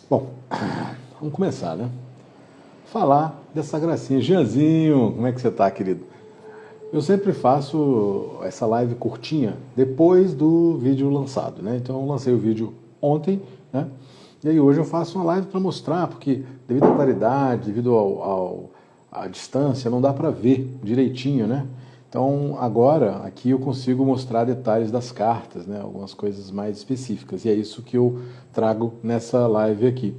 Bom, vamos começar, né? Falar dessa gracinha. Jeanzinho, como é que você tá, querido? Eu sempre faço essa live curtinha depois do vídeo lançado, né? Então eu lancei o vídeo ontem, né? E aí hoje eu faço uma live para mostrar, porque devido à claridade, devido à distância, não dá para ver direitinho, né? Então agora aqui eu consigo mostrar detalhes das cartas, né? Algumas coisas mais específicas. E é isso que eu trago nessa live aqui.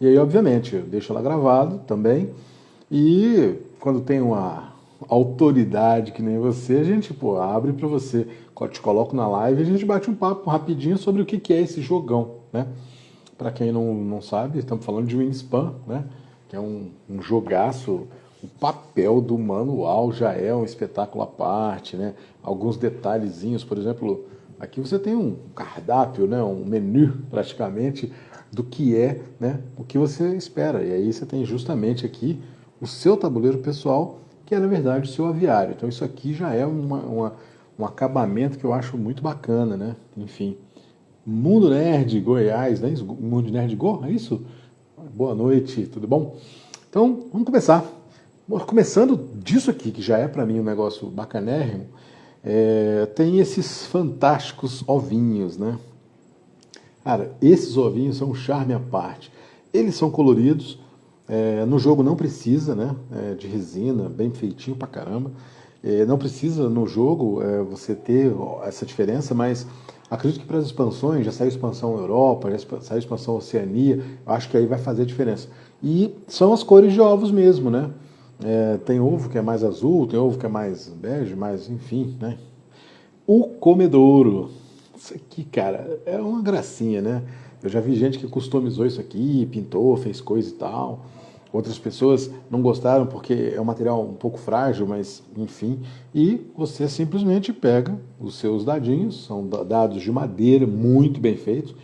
E aí, obviamente, eu deixo ela gravado também. E quando tem uma autoridade que nem você, a gente abre para você, te coloco na live e a gente bate um papo rapidinho sobre o que é esse jogão, né? Para quem não sabe, estamos falando de Wingspan, né? Que é um jogaço. O papel do manual já é um espetáculo à parte, né? Alguns detalhezinhos, por exemplo, aqui você tem um cardápio, né? Um menu praticamente do que é, né? O que você espera. E aí você tem justamente aqui o seu tabuleiro pessoal, que é na verdade o seu aviário. Então isso aqui já é um acabamento que eu acho muito bacana, né? Enfim. Mundo Nerd Goiás, né? Mundo Nerd Go, é isso? Boa noite, tudo bom? Então, vamos começar. Começando disso aqui, que já é para mim um negócio bacanérrimo, tem esses fantásticos ovinhos, né? Cara, esses ovinhos são um charme à parte. Eles são coloridos, no jogo não precisa, né? De resina, bem feitinho pra caramba. Não precisa no jogo você ter essa diferença, mas acredito que para as expansões, já saiu expansão Europa, já saiu expansão Oceania, eu acho que aí vai fazer diferença. E são as cores de ovos mesmo, né? Tem ovo que é mais azul, tem ovo que é mais bege, mais enfim, né? O comedouro. Isso aqui, cara, é uma gracinha, né? Eu já vi gente que customizou isso aqui, pintou, fez coisa e tal. Outras pessoas não gostaram porque é um material um pouco frágil, mas enfim. E você simplesmente pega os seus dadinhos, são dados de madeira, muito bem feitos.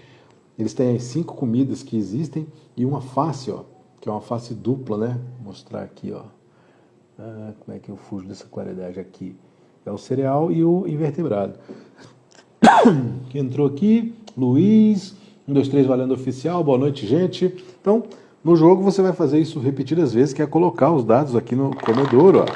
Eles têm as 5 comidas que existem e uma face, ó, que é uma face dupla, né? Vou mostrar aqui, ó. Como é que eu fujo dessa qualidade aqui? É o cereal e o invertebrado. Que entrou aqui, Luiz, 1, 2, 3, valendo oficial, boa noite, gente. Então, no jogo você vai fazer isso repetidas vezes, que é colocar os dados aqui no comedouro, ó,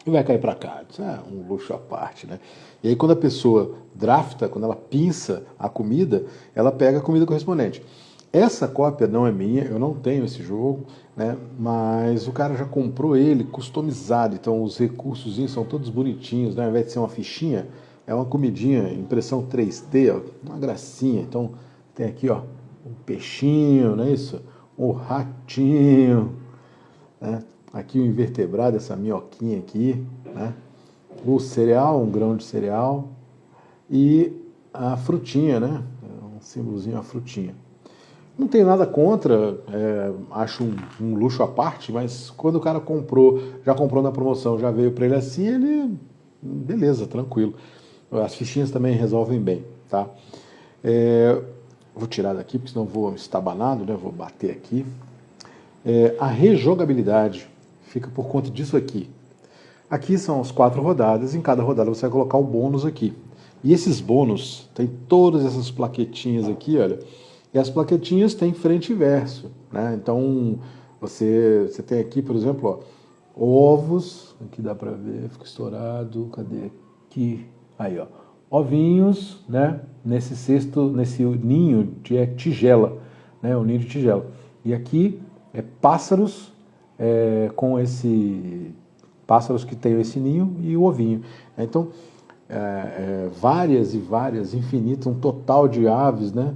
e vai cair para cá. Isso é um luxo à parte, né? E aí quando a pessoa drafta, quando ela pinça a comida, ela pega a comida correspondente. Essa cópia não é minha, eu não tenho esse jogo, né? Mas o cara já comprou ele customizado, então os recursos são todos bonitinhos, né? Ao invés de ser uma fichinha, é uma comidinha, impressão 3D, ó, uma gracinha. Então tem aqui, ó, um peixinho, não é isso? Um ratinho, né? Aqui o invertebrado, essa minhoquinha aqui, né? O cereal, um grão de cereal e a frutinha, né? Um símbolozinho, a frutinha. Não tenho nada contra, acho um luxo à parte, mas quando o cara já comprou na promoção, já veio para ele assim, ele, beleza, tranquilo. As fichinhas também resolvem bem, tá? Vou tirar daqui, porque senão vou estabanado, né? Vou bater aqui. A rejogabilidade fica por conta disso aqui. Aqui são as 4 rodadas, em cada rodada você vai colocar o bônus aqui. E esses bônus, tem todas essas plaquetinhas aqui, olha. E as plaquetinhas têm frente e verso, né? Então, você tem aqui, por exemplo, ó, ovos, aqui dá para ver, fica estourado, cadê aqui? Aí, ó, ovinhos, né? Nesse cesto, nesse ninho de tigela, né? O ninho de tigela. E aqui pássaros com pássaros que tem esse ninho e o ovinho. Então, várias e várias, infinitas, um total de aves, né?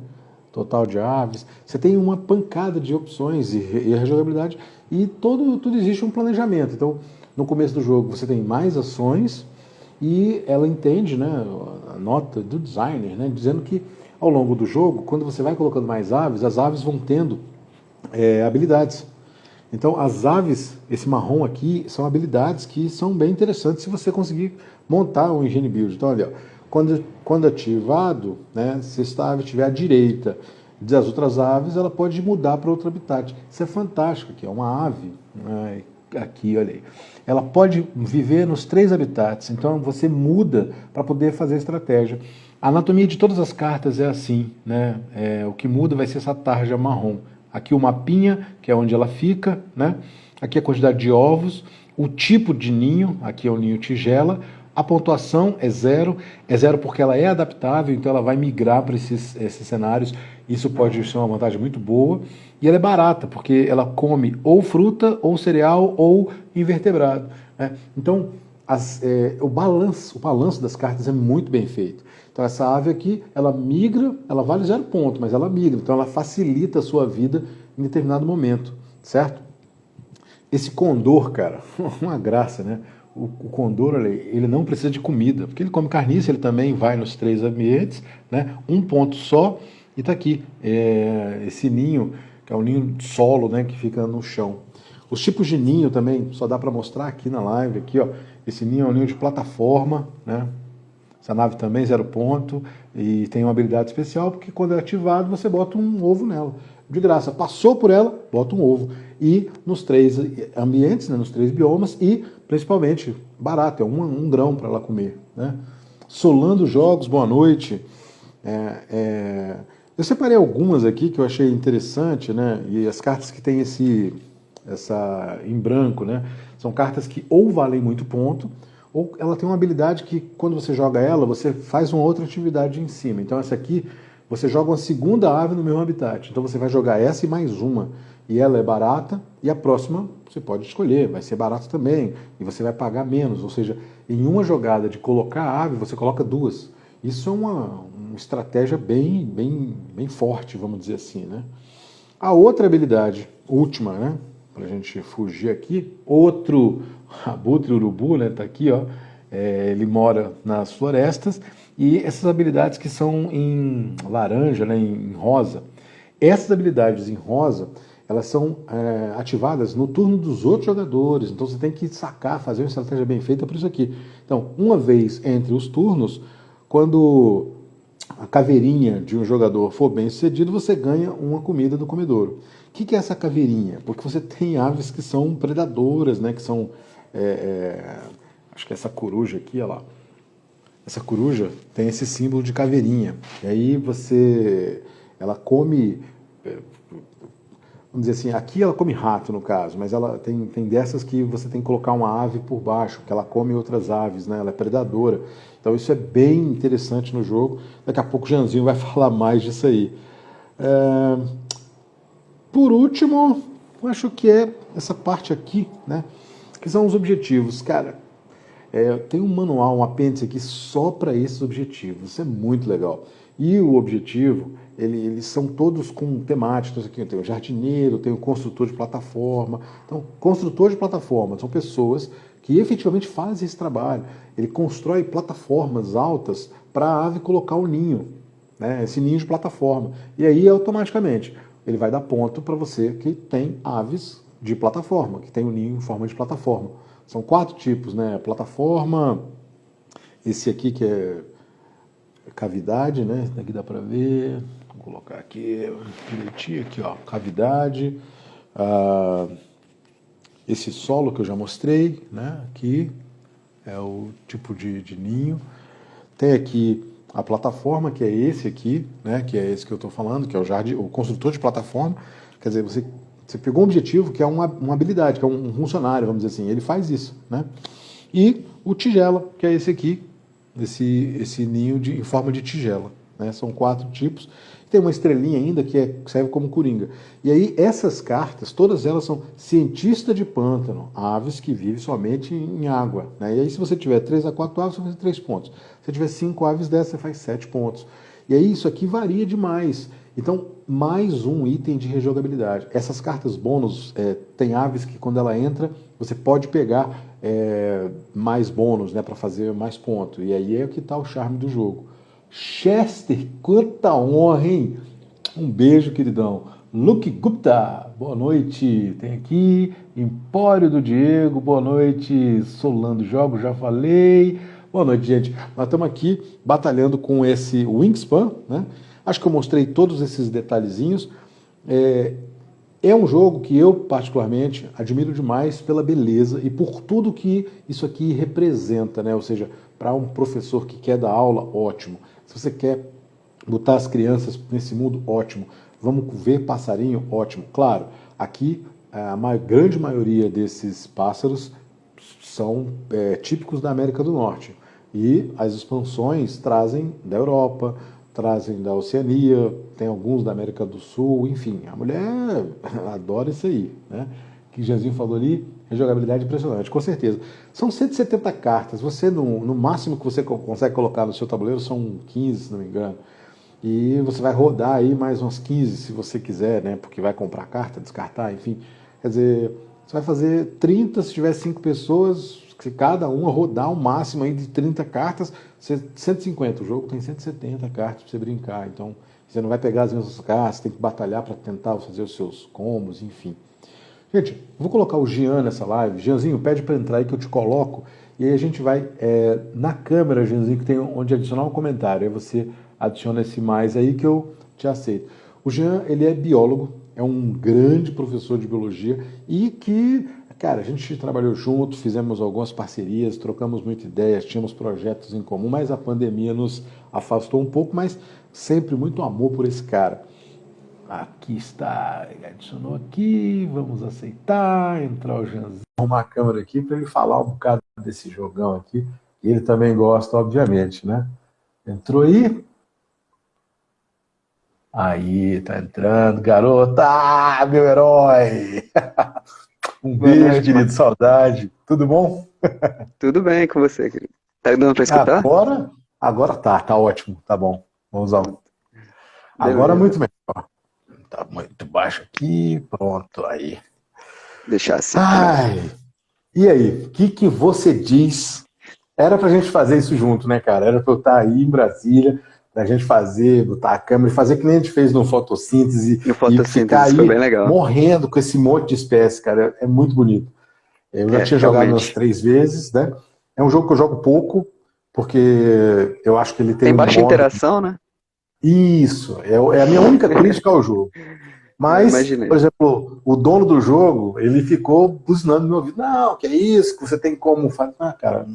Total de aves. Você tem uma pancada de opções e a rejogabilidade e tudo existe um planejamento. Então, no começo do jogo você tem mais ações e ela entende, né, a nota do designer, né, dizendo que ao longo do jogo, quando você vai colocando mais aves, as aves vão tendo habilidades. Então, as aves, esse marrom aqui, são habilidades que são bem interessantes se você conseguir montar um engine build. Então, olha, quando ativado, né, se esta ave estiver à direita das outras aves, ela pode mudar para outro habitat. Isso é fantástico, aqui é uma ave, né, aqui, olha aí. Ela pode viver nos 3 habitats, então você muda para poder fazer a estratégia. A anatomia de todas as cartas é assim, né? O que muda vai ser essa tarja marrom. Aqui o mapinha, que é onde ela fica, né? Aqui a quantidade de ovos, o tipo de ninho, aqui é o ninho tigela, a pontuação é zero porque ela é adaptável, então ela vai migrar para esses cenários, isso pode ser uma vantagem muito boa, e ela é barata, porque ela come ou fruta, ou cereal, ou invertebrado, né? Então, o balanço das cartas é muito bem feito. Então essa ave aqui, ela migra, ela vale 0 ponto, mas ela migra, então ela facilita a sua vida em determinado momento, certo? Esse condor, cara, uma graça, né? O condor, ele não precisa de comida, porque ele come carniça, ele também vai nos 3 ambientes, né? Um ponto só, e tá aqui, esse ninho, que é o ninho solo, né, que fica no chão. Os tipos de ninho também, só dá para mostrar aqui na live, aqui, ó. Esse ninho é um ninho de plataforma, né? Essa nave também 0 ponto, e tem uma habilidade especial, porque quando é ativado, você bota um ovo nela. De graça, passou por ela, bota um ovo. E nos 3 ambientes, né, nos 3 biomas, e principalmente barato, é um grão para ela comer, né? Solando Jogos, boa noite. Eu separei algumas aqui que eu achei interessante, né? E as cartas que tem essa em branco, né? São cartas que ou valem muito ponto, ou ela tem uma habilidade que quando você joga ela, você faz uma outra atividade em cima. Então essa aqui, você joga uma segunda ave no mesmo habitat. Então você vai jogar essa e mais uma. E ela é barata, e a próxima você pode escolher, vai ser barata também, e você vai pagar menos. Ou seja, em uma jogada de colocar a ave, você coloca 2. Isso é uma estratégia bem forte, vamos dizer assim, né? A outra habilidade, última, né? Para a gente fugir aqui, outro abutre urubu, né? Tá aqui, ó. Ele mora nas florestas, e essas habilidades que são em laranja, né? Em rosa. Essas habilidades em rosa, elas são ativadas no turno dos outros jogadores, então você tem que sacar, fazer uma estratégia bem feita por isso aqui. Então, uma vez entre os turnos, quando a caveirinha de um jogador for bem sucedido, você ganha uma comida do comedouro. O que é essa caveirinha? Porque você tem aves que são predadoras, né? Que são, acho que essa coruja aqui, olha lá. Essa coruja tem esse símbolo de caveirinha. E aí ela come, vamos dizer assim, aqui ela come rato no caso, mas ela tem dessas que você tem que colocar uma ave por baixo, que ela come outras aves, né? Ela é predadora. Então isso é bem interessante no jogo. Daqui a pouco o Janzinho vai falar mais disso aí. Por último, eu acho que é essa parte aqui, né? Que são os objetivos. Cara, tem um manual, um apêndice aqui só para esses objetivos. Isso é muito legal. E o objetivo, eles são todos com temáticas. Aqui tem o jardineiro, tem o construtor de plataforma. Então, construtor de plataforma são pessoas que efetivamente fazem esse trabalho. Ele constrói plataformas altas para a ave colocar o ninho, né? Esse ninho de plataforma. E aí, automaticamente, ele vai dar ponto para você que tem aves de plataforma, que tem o ninho em forma de plataforma. São 4 tipos, né? Plataforma, esse aqui que é cavidade, né? Esse daqui dá para ver. Vou colocar aqui direitinho, aqui, ó, cavidade. Esse solo que eu já mostrei, né? Aqui é o tipo de ninho. Tem aqui a plataforma, que é esse aqui, né? Que é esse que eu estou falando, que é o construtor de plataforma. Quer dizer, você pegou um objetivo que é uma habilidade, que é um funcionário, vamos dizer assim. Ele faz isso, né? E o tigela, que é esse aqui, esse ninho em forma de tigela, né? São 4 tipos. Tem uma estrelinha ainda que serve como coringa. E aí essas cartas, todas elas são cientista de pântano, aves que vivem somente em água, né? E aí se você tiver 3 a 4 aves, você faz 3 pontos. Se você tiver 5 aves dessas, você faz 7 pontos. E aí isso aqui varia demais. Então, mais um item de rejogabilidade. Essas cartas bônus, tem aves que quando ela entra, você pode pegar mais bônus, né, para fazer mais ponto. E aí é que está o charme do jogo. Chester, quanta honra, hein? Um beijo, queridão. Luke Gupta, boa noite. Tem aqui Empório do Diego, boa noite. Solando Jogos, já falei. Boa noite, gente. Nós estamos aqui batalhando com esse Wingspan, né? Acho que eu mostrei todos esses detalhezinhos. É um jogo que eu, particularmente, admiro demais pela beleza e por tudo que isso aqui representa, né? Ou seja, para um professor que quer dar aula, ótimo. Se você quer botar as crianças nesse mundo, ótimo. vamos ver passarinho, ótimo. Claro, aqui a grande maioria desses pássaros são típicos da América do Norte. E as expansões trazem da Europa, trazem da Oceania, tem alguns da América do Sul, enfim. A mulher adora isso aí, né? Que o Jeanzinho falou ali, rejogabilidade impressionante, com certeza. São 170 cartas, você no máximo que você consegue colocar no seu tabuleiro são 15, se não me engano. E você vai rodar aí mais umas 15 se você quiser, né? Porque vai comprar carta, descartar, enfim. Quer dizer, você vai fazer 30 se tiver 5 pessoas, se cada uma rodar o máximo aí de 30 cartas, 150. O jogo tem 170 cartas para você brincar. Então, você não vai pegar as mesmas cartas, tem que batalhar para tentar fazer os seus combos, enfim. Gente, vou colocar o Jean nessa live. Jeanzinho, pede para entrar aí que eu te coloco. E aí a gente vai na câmera, Jeanzinho, que tem onde adicionar um comentário. Aí você adiciona esse mais aí que eu te aceito. O Jean, ele é biólogo, é um grande professor de biologia e que, cara, a gente trabalhou junto, fizemos algumas parcerias, trocamos muitas ideias, tínhamos projetos em comum, mas a pandemia nos afastou um pouco, mas sempre muito amor por esse cara. Aqui está, ele adicionou aqui, vamos aceitar, entrar o Jeanzinho, arrumar a câmera aqui para ele falar um bocado desse jogão aqui. Ele também gosta, obviamente, né? Entrou aí? Aí, tá entrando, garota! Ah, meu herói! Um beijo, querido, saudade. Tudo bom? Tudo bem com você, querido. Tá dando pra escutar? Agora tá ótimo, tá bom. Vamos usar. Agora Beleza. muito melhor. Tá muito baixo aqui, pronto, aí. Deixar assim. Ai, e aí, o que você diz? Era pra gente fazer isso junto, né, cara? Era pra eu estar aí em Brasília, pra gente fazer, botar a câmera e fazer que nem a gente fez no Fotossíntese No e ficar fotossíntese foi bem aí legal. morrendo com esse monte de espécies, cara. É muito bonito. Eu já tinha jogado umas Realmente. 3 vezes, né? É um jogo que eu jogo pouco, porque eu acho que ele tem Tem um baixa modo. interação, né? Isso, é a minha única crítica ao jogo. Eu Mas, por imaginei. exemplo, o dono do jogo, ele ficou buzinando no meu ouvido. Não, que é isso, que você tem como fazer. Ah, cara,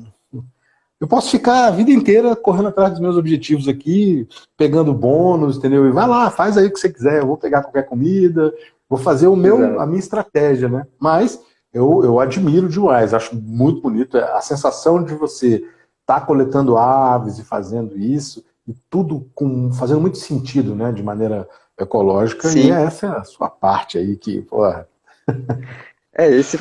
eu posso ficar a vida inteira correndo atrás dos meus objetivos aqui, pegando bônus, entendeu? E vai lá, faz aí o que você quiser. Eu vou pegar qualquer comida, vou fazer a Exato. minha estratégia, né? Mas eu admiro demais, acho muito bonito a sensação de você estar coletando aves e fazendo isso, e tudo fazendo muito sentido, né? De maneira ecológica, e Sim. essa é a sua parte aí que, porra.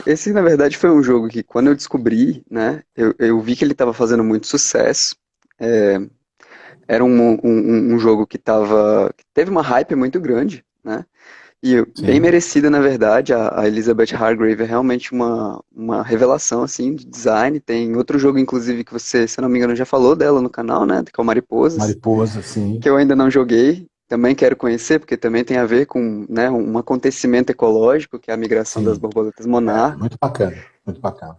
Esse na verdade foi um jogo que quando eu descobri, né, eu vi que ele estava fazendo muito sucesso. É, era um jogo que teve uma hype muito grande, né? E bem Sim. merecida, na verdade, a Elizabeth Hargrave é realmente uma revelação, assim, de design. Tem outro jogo, inclusive, que você, se eu não me engano, já falou dela no canal, né, que é o Mariposas, Mariposa, sim. que eu ainda não joguei. Também quero conhecer, porque também tem a ver com, né, um acontecimento ecológico, que é a migração das Sim. borboletas monarca. Muito bacana, muito bacana.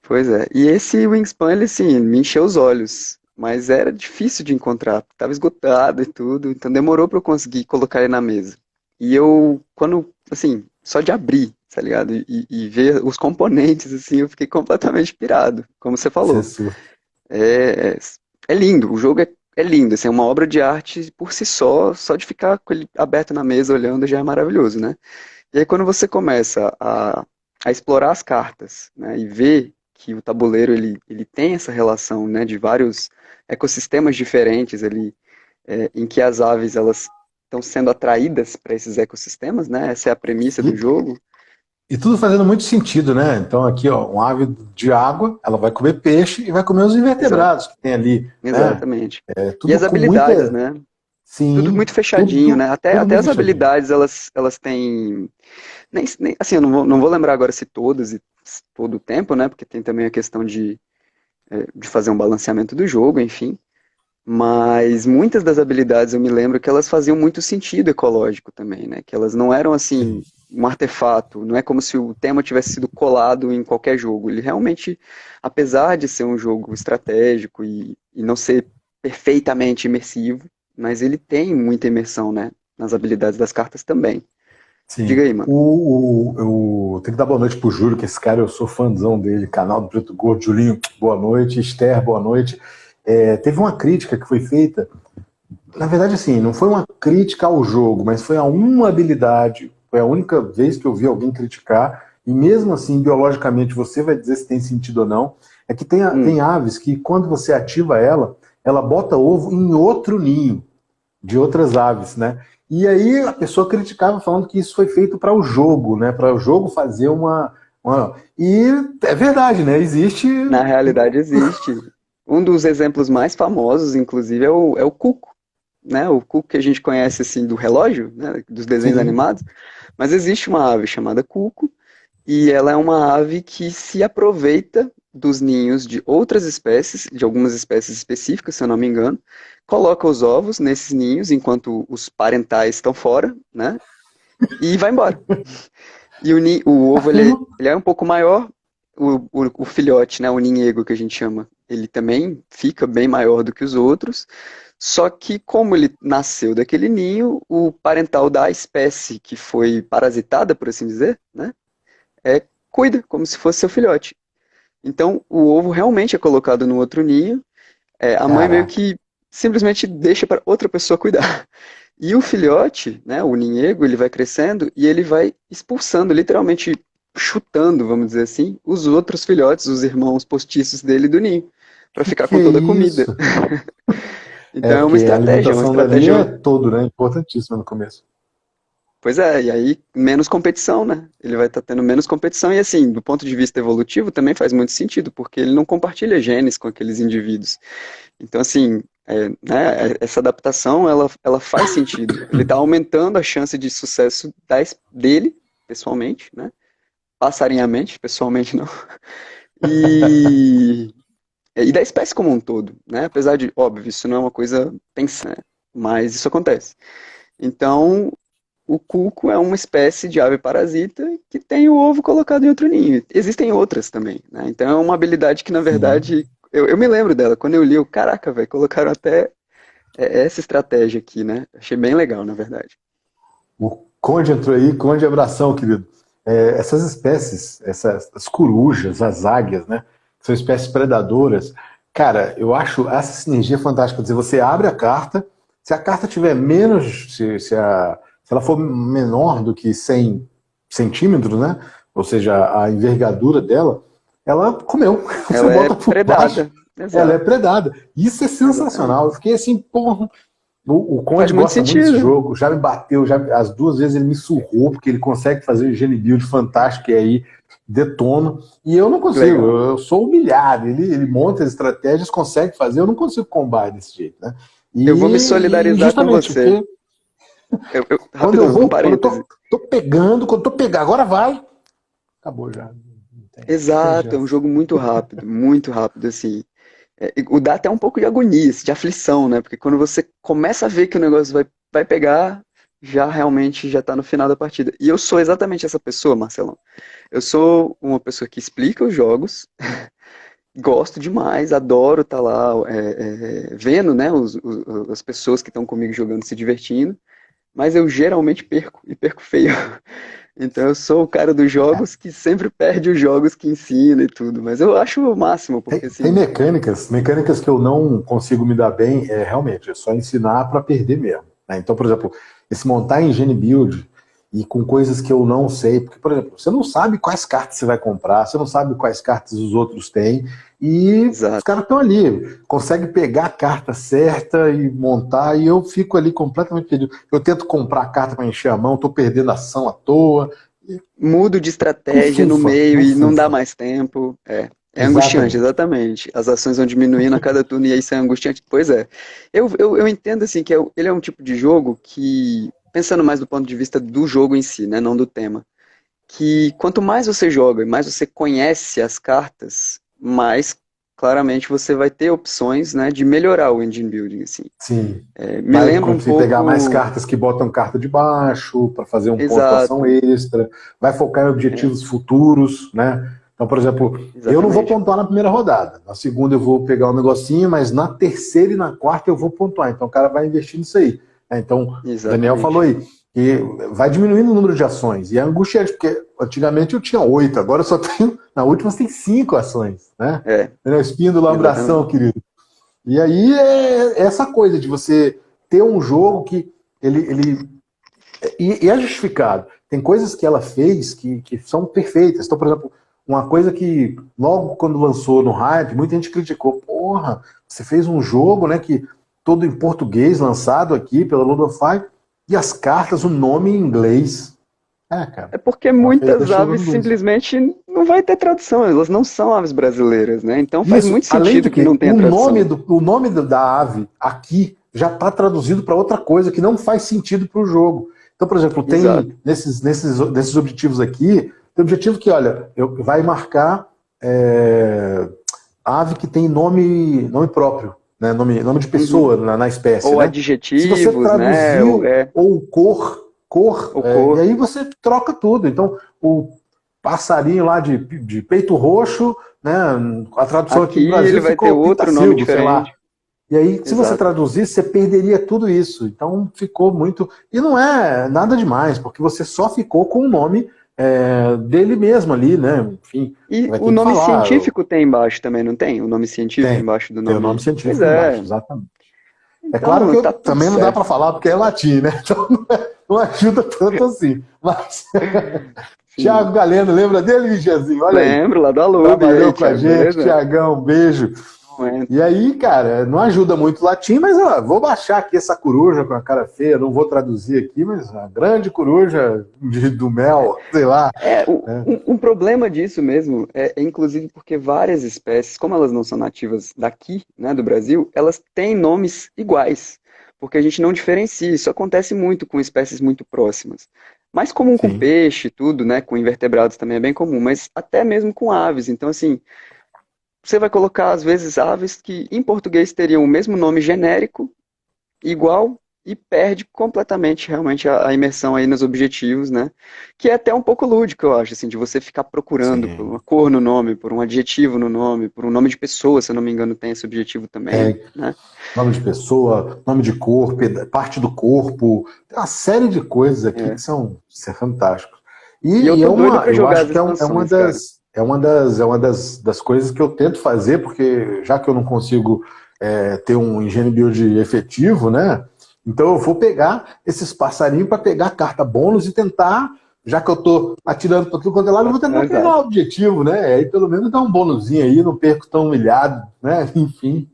Pois é. E esse Wingspan, ele, assim, me encheu os olhos. Mas era difícil de encontrar, estava esgotado e tudo, então demorou para eu conseguir colocar ele na mesa. E eu, quando, assim, só de abrir, tá ligado? E ver os componentes, assim, eu fiquei completamente pirado, como você falou. Cessur. É, é lindo, o jogo é lindo, assim, é uma obra de arte por si só de ficar com ele aberto na mesa olhando já é maravilhoso, né? E aí quando você começa a explorar as cartas, né, e ver que o tabuleiro ele tem essa relação, né, de vários ecossistemas diferentes ali, em que as aves elas estão sendo atraídas para esses ecossistemas, né? Essa é a premissa do E, jogo. e tudo fazendo muito sentido, né? Então aqui, ó, uma ave de água, ela vai comer peixe e vai comer os Exato, invertebrados que tem ali, né? exatamente. É E tudo as com habilidades, muita. né? Tudo Sim, muito fechadinho, tudo, né? Até, tudo até muito as fechadinho. habilidades elas têm. Assim, eu não vou lembrar agora se todas e todo o tempo, né? Porque tem também a questão de fazer um balanceamento do jogo, enfim. Mas muitas das habilidades eu me lembro que elas faziam muito sentido ecológico também, né? Que elas não eram assim Sim. um artefato, não é como se o tema tivesse sido colado em qualquer jogo. Ele realmente, apesar de ser um jogo estratégico e não ser perfeitamente imersivo, mas ele tem muita imersão, né? Nas habilidades das cartas também. Sim. Diga aí, mano. Eu tenho que dar boa noite pro Júlio, que esse cara eu sou fãzão dele, canal do Preto Gordo. Julinho, boa noite. Esther, boa noite. Teve uma crítica que foi feita na verdade, assim, não foi uma crítica ao jogo, mas foi a uma habilidade. Foi a única vez que eu vi alguém criticar, e mesmo assim, biologicamente, você vai dizer se tem sentido ou não. É que tem Hum, aves que, quando você ativa ela, ela bota ovo em outro ninho de outras aves, né? E aí a pessoa criticava falando que isso foi feito para o jogo, né? Para o jogo fazer E é verdade, né? Existe. na realidade existe. Um dos exemplos mais famosos, inclusive, é o cuco, né? O cuco que a gente conhece assim do relógio, né? Dos desenhos Sim. animados. Mas existe uma ave chamada cuco e ela é uma ave que se aproveita dos ninhos de outras espécies, de algumas espécies específicas, se eu não me engano, coloca os ovos nesses ninhos enquanto os parentais estão fora, né? E vai embora. E o ovo Aquilo. ele é um pouco maior, o filhote, né, o ninhego que a gente chama, ele também fica bem maior do que os outros, só que como ele nasceu daquele ninho, o parental da espécie que foi parasitada, por assim dizer, né, cuida, como se fosse seu filhote. Então, o ovo realmente é colocado no outro ninho, a mãe meio Caraca. que simplesmente deixa para outra pessoa cuidar. E o filhote, né, o ninhego, ele vai crescendo e ele vai expulsando, literalmente chutando, vamos dizer assim, os outros filhotes, os irmãos postiços dele do ninho, para ficar Que com é toda a comida. isso? Então É, porque a é uma alimentação da linha é estratégia, todo, né? Importantíssima no começo. pois é, e aí menos competição, né? Ele vai estar tendo menos competição e assim, do ponto de vista evolutivo também faz muito sentido, porque ele não compartilha genes com aqueles indivíduos. Então, assim, né, essa adaptação, ela faz sentido. Ele está aumentando a chance de sucesso dele, pessoalmente, né? Passarinhamente, pessoalmente não. E, e da espécie como um todo, né? Apesar de, óbvio, isso não é uma coisa pensada, mas isso acontece. Então, o cuco é uma espécie de ave parasita que tem o ovo colocado em outro ninho. Existem outras também, né? Então é uma habilidade que, na Sim. verdade, eu me lembro dela. Quando eu li, eu, caraca, velho, colocaram até essa estratégia aqui, né? Achei bem legal, na verdade. O Conde entrou aí, Conde, abração, querido. É, essas espécies, as corujas, as águias, né? Que são espécies predadoras. Cara, eu acho essa sinergia fantástica. Quer dizer, você abre a carta, se a carta tiver menos, se ela for menor do que 100 centímetros, né? Ou seja, a envergadura dela, ela comeu. Você Ela é bota por baixo, predada. ela é Exato, predada. Isso é sensacional. Eu exatamente. fiquei assim, porra. O Faz Conde muito gosta muito desse sentido. jogo, já me bateu, já, as duas vezes ele me surrou, porque ele consegue fazer o gene build fantástico e aí detona. E eu não Que consigo, legal. eu sou humilhado. Ele monta as estratégias, consegue fazer, eu não consigo combar desse jeito, né? Eu vou me E solidarizar com justamente você. porque quando eu Rapidão, um vou, quando eu parêntese. tô pegando, quando eu tô pegando, agora vai, acabou já. Não tem Exato, é um chance. jogo muito rápido, assim. Dá até um pouco de agonia, assim, de aflição, né? Porque quando você começa a ver que o negócio vai pegar, já realmente já tá no final da partida. E eu sou exatamente essa pessoa, Marcelão. Eu sou uma pessoa que explica os jogos, gosto demais, adoro estar lá vendo, né, as pessoas que estão comigo jogando se divertindo, mas eu geralmente perco, e perco feio. Então eu sou o cara dos jogos que sempre perde os jogos que ensina e tudo, mas eu acho o máximo, porque Tem assim, mecânicas que eu não consigo me dar bem, realmente, é só ensinar para perder mesmo. Né? Então, por exemplo, esse montar em Gene Build e com coisas que eu não sei, porque, por exemplo, você não sabe quais cartas você vai comprar, você não sabe quais cartas os outros têm, e os exato. caras estão ali, conseguem pegar a carta certa e montar, e eu fico ali completamente perdido. Eu tento comprar a carta para encher a mão, estou perdendo ação à toa, Mudo de estratégia no bufunfa, meio e não dá bufunfa. mais tempo. É angustiante, Exatamente. exatamente. As ações vão diminuindo a cada turno e aí isso é angustiante. Pois é. Eu entendo assim que ele é um tipo de jogo que, pensando mais do ponto de vista do jogo em si, né, não do tema, que quanto mais você joga e mais você conhece as cartas, mais claramente você vai ter opções, né, de melhorar o engine building, assim. Sim. Me Vai lembra um conseguir pegar mais pouco. cartas que botam carta de baixo para fazer uma pontuação Exato. extra, vai focar em É, objetivos futuros, né? Então, por exemplo, eu não vou exatamente. pontuar na primeira rodada. Na segunda eu vou pegar um negocinho, mas na terceira e na quarta eu vou pontuar. Então o cara vai investir nisso aí. Né? Então, o Daniel falou Exatamente. aí, que vai diminuindo o número de ações. E é angustiante, porque antigamente eu tinha 8, agora eu só tenho, na última você tem 5 ações, né? É, Daniel Espíndola, um abração, exatamente. querido. E aí essa coisa de você ter um jogo que ele e é justificado. Tem coisas que ela fez que são perfeitas. Então, por exemplo, uma coisa que logo quando lançou no hype, muita gente criticou. Porra, você fez um jogo, né, que todo em português, lançado aqui pela Ludofy, e as cartas, o nome em inglês. É, cara, É porque ela fez, muitas deixou no aves inglês. simplesmente não vai ter tradução, elas não são aves brasileiras, né? Então faz Isso, muito além de sentido que não que tenha tradução. o nome da ave aqui já está traduzido para outra coisa que não faz sentido para o jogo. Então, por exemplo, Exato. tem nesses objetivos aqui, tem objetivo que, olha, vai marcar ave que tem nome próprio, né? Nome de Uhum. pessoa na espécie, Ou né? Se você adjetivos, né? traduziu ou cor, O e cor. aí você troca tudo. Então, o passarinho lá de peito roxo, né? A tradução aqui Aqui no Brasil ele vai ter ficou outro nome pitacilgo, sei lá. diferente. E aí, se você Exato. traduzisse, você perderia tudo isso. Então ficou muito. E não é nada demais, porque você só ficou com o nome dele mesmo ali, né? Enfim, você E vai o ter que nome falar. científico tem embaixo também, não tem? O nome científico Tem, embaixo do tem o nome nome. Pois científico embaixo, é. exatamente. É claro que Então tá tudo também não dá para certo. falar porque é latim, né? Então não ajuda tanto assim. Mas Sim. Tiago Galeno, lembra dele, Giazinho? Olha aí. Lembro lá do Alube. E aí, Trabalhou com a Thiago, gente, beleza? Tiagão, um beijo. Momento. E aí, cara, não ajuda muito o latim, mas ó, vou baixar aqui essa coruja com a cara feia, não vou traduzir aqui, mas a grande coruja do mel, sei lá. Né? Um problema disso mesmo inclusive porque várias espécies, como elas não são nativas daqui, né, do Brasil, elas têm nomes iguais, porque a gente não diferencia. Isso acontece muito com espécies muito próximas. Mais comum com Sim. peixe, tudo, né, com invertebrados também é bem comum, mas até mesmo com aves. Então, assim, você vai colocar às vezes aves que em português teriam o mesmo nome genérico, igual, e perde completamente realmente a imersão aí nos objetivos, né? Que é até um pouco lúdico, eu acho, assim, de você ficar procurando por Sim. uma cor no nome, por um adjetivo no nome, por um nome de pessoa, se eu não me engano, tem esse objetivo também, Tem né? nome de pessoa, nome de corpo, parte do corpo, tem uma série de coisas aqui É. que são fantásticos. E eu E tô doido pra eu jogar acho as que expansões, cara. é uma das coisas que eu tento fazer, porque já que eu não consigo ter um engenho build efetivo, né? Então eu vou pegar esses passarinhos para pegar carta bônus e tentar, já que eu tô atirando para tudo quanto é lado, eu vou tentar pegar Exato. o objetivo, né? Aí pelo menos dá um bônusinho aí, não perco tão humilhado, né? Enfim.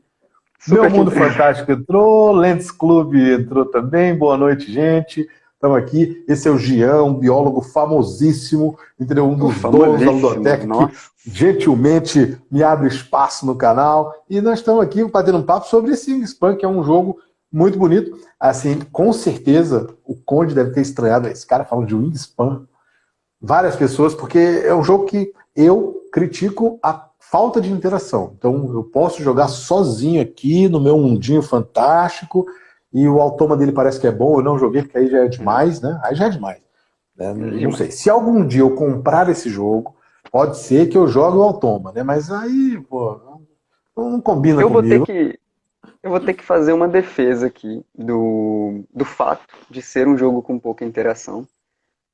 Meu Super te... Mundo Fantástico entrou, Lentes Clube entrou também. Boa noite, gente. Estamos aqui. Esse é o Gian, um biólogo famosíssimo, entendeu? Um dos donos da Famosíssimo, Ludoteca, que nossa. gentilmente me abre espaço no canal. E nós estamos aqui batendo um papo sobre esse Wingspan, que é um jogo muito bonito. Assim, com certeza, o Conde deve ter estranhado esse cara falando de Wingspan. Várias pessoas, porque é um jogo que eu critico a falta de interação. Então eu posso jogar sozinho aqui no meu mundinho fantástico e o automa dele parece que é bom, eu não joguei porque aí já é demais, né? Aí já é demais. Né? É Não sei. demais. Se algum dia eu comprar esse jogo, pode ser que eu jogue o automa, né? Mas aí, pô, não combina Eu vou ter comigo. que, eu vou ter que fazer uma defesa aqui do fato de ser um jogo com pouca interação.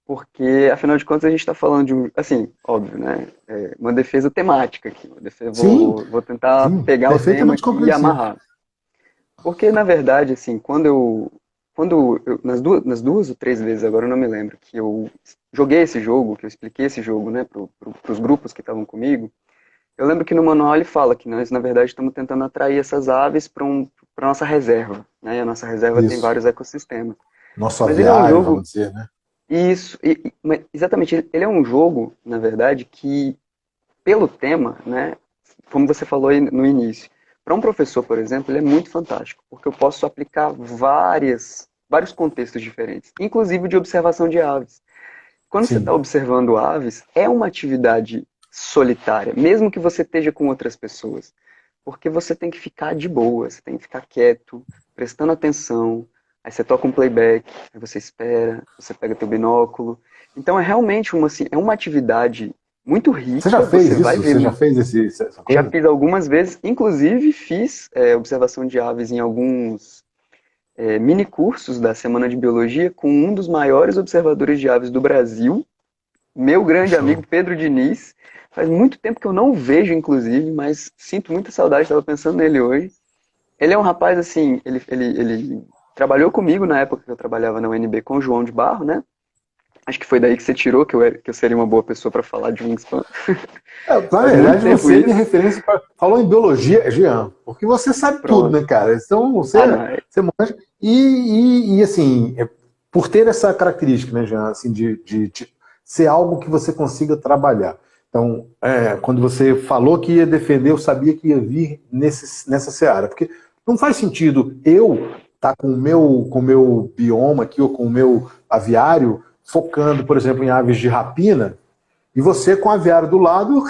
Porque, afinal de contas, a gente está falando de um. Assim, óbvio, né? Uma defesa temática aqui. Uma defesa, Sim, vou tentar sim, pegar o tema perfeitamente aqui e compreensível. amarrar. Porque, na verdade, assim, nas duas ou três vezes, agora eu não me lembro, que eu joguei esse jogo, que eu expliquei esse jogo, né, pros grupos que estavam comigo, eu lembro que no manual ele fala que nós, na verdade, estamos tentando atrair essas aves para nossa reserva, né? E a nossa reserva tem Isso. vários ecossistemas. Nosso Mas ele é um aviário, jogo. vamos dizer, né? Isso, mas exatamente, ele é um jogo, na verdade, que, pelo tema, né, como você falou aí no início, para um professor, por exemplo, ele é muito fantástico, porque eu posso aplicar vários contextos diferentes, inclusive de observação de aves. Quando você está Sim. observando aves, é uma atividade solitária, mesmo que você esteja com outras pessoas, porque você tem que ficar de boa, você tem que ficar quieto, prestando atenção, aí você toca um playback, aí você espera, você pega teu binóculo. Então é realmente assim, é uma atividade muito Você já rica, você fez vai isso? ver, Você já fez essa já coisa? fiz algumas vezes, inclusive fiz observação de aves em alguns mini cursos da Semana de Biologia com um dos maiores observadores de aves do Brasil, meu grande amigo Show. Pedro Diniz. Faz muito tempo que eu não vejo, inclusive, mas sinto muita saudade, estava pensando nele hoje. Ele é um rapaz assim, ele trabalhou comigo na época que eu trabalhava na UNB com o João de Barro, né? Acho que foi daí que você tirou que eu seria uma boa pessoa para falar de Wingspan. Na Faz muito verdade, tempo você é minha isso. referência falou em biologia, Jean, porque você sabe tudo, Pronto. né, cara? Então, Ah, não. você manja. Assim, por ter essa característica, né, Jean, assim, de ser algo que você consiga trabalhar. Então, quando você falou que ia defender, eu sabia que ia vir nessa seara. Porque não faz sentido eu estar com o meu bioma aqui, ou com o meu aviário, focando, por exemplo, em aves de rapina, e você com o aviário do lado,